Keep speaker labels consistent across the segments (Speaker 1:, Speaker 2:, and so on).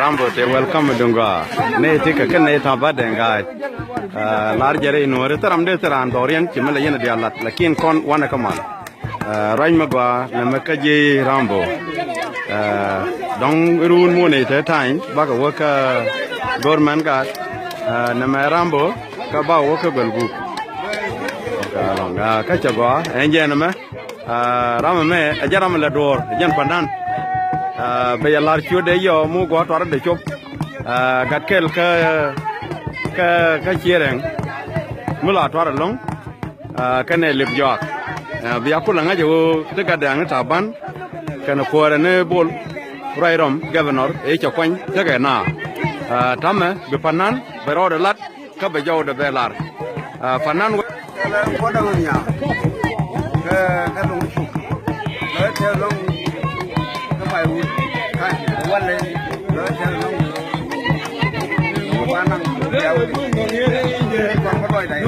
Speaker 1: Rambo te welcome dunga ne te ka ne tha ba denga lar jare inore taram de taran dorian chimela yena dia lat lakin kon wana kamal rain magwa na makaje Rambo dong run mo ne te tain ba ka waka government ga na ma Rambo ka ba waka belgu ka longa ka chagwa enje na ma ram me ajaram la dor jan pandan bây giờ là chưa để giờ mua quả tỏi để chụp gạt kêu cái chia đèn mua là tỏi lông cái này liệp giọt bây giờ cũng là ngay chỗ tất cả đèn nó chạm bán cái nó qua này bol rai rom governor ấy cho quanh tất cả na thắm á bị phản án bị rồi để lát các bây giờ để về làm phản án
Speaker 2: có đâu nhỉ cái lông lấy theo lông phải quan lên rồi theo nó quan năng theo còn có đòi đấy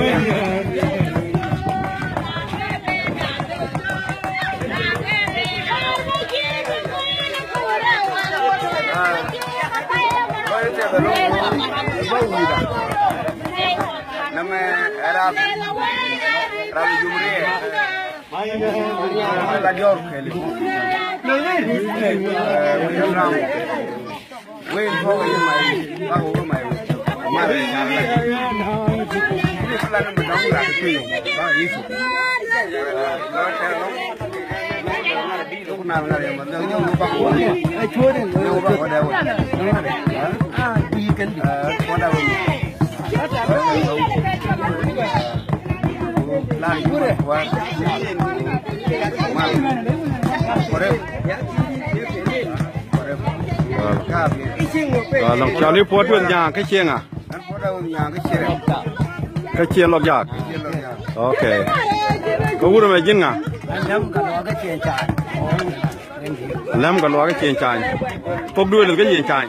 Speaker 2: rồi theo nó bao nhiêu đó năm Arab Jumri là do quên thôi mày bao nhiêu mày mà đi làm này đi làm mình đóng là cái đó ý nó theo nó đi lúc nào là để mình nhau bằng quần chúa đi nhau bằng quần đâu đi cái quần đâu làm chúa đấy qua
Speaker 1: lòng chào lý phố tuyên nhà cái chiêng à cái chiêng lọc giặc ok có vui mày dính à lem cả loa cái chiêng chài phục đuôi được cái gì chài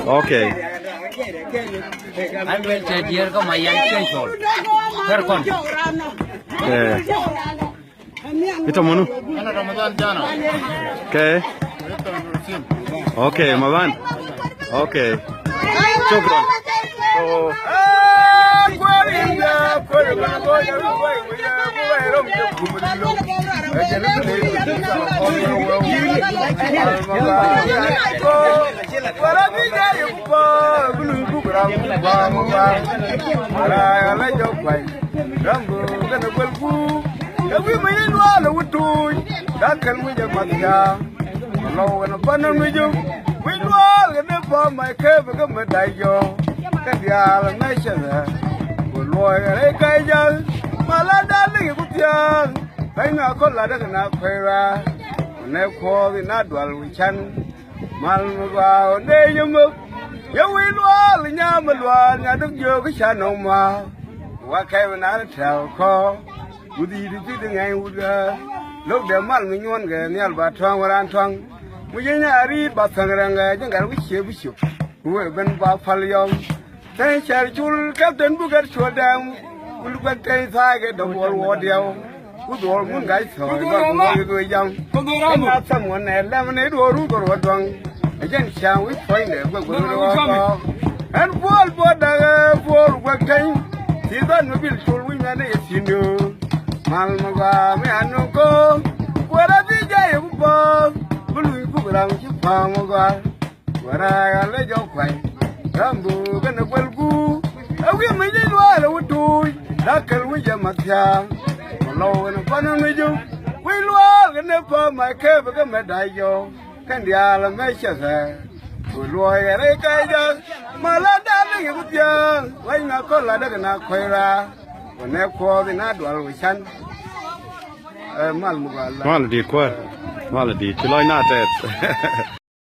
Speaker 1: ok
Speaker 3: anh will say dear có mày ăn chơi sổ fer con
Speaker 1: itu mana?
Speaker 3: ana Ramadan jana
Speaker 1: Okay. Okay, Mavan. Okay. Shukran. So
Speaker 2: Every minute, all over to that can we just matia. Low and a bundle with you. We do all in the form my cave become a dayo. Can the island nation there? Good lawyer, a kajan. Malada, the young. I know call that an aquera. Never call the Nadwal, we can. Malmuga, day you move. You will all in Yamalwan, I don't joke, no more. What can I tell call? Would you repeat the name? Would look the man when you want to near Batron or Anton? We didn't read Batangaranga, and we share with you. Who have been Bafalion. Thank you, Captain Booker, show down. We'll look at the World War deal. Good old moon guys, so you go young. Not someone at lemonade or root or what wrong. Again, shall we find it? And for work time, he's done the bill for women, if you know. Malmaga, me anuko, where did I go? Blue Bugram, Pamaga, where I let your quite. Rambo, and a well goo. I will make it while I would do it. That can we jam at ya. Low and a fun with you. We'll walk and never my cave become a dayo. Can the island measure there? Good lawyer, a kaja. Malada, bia lấy na có là đó na khoai ra còn nếu qua thì na đuổi với chăn mal một là
Speaker 1: Mal di kwa. Mal di. Chiloi na tet.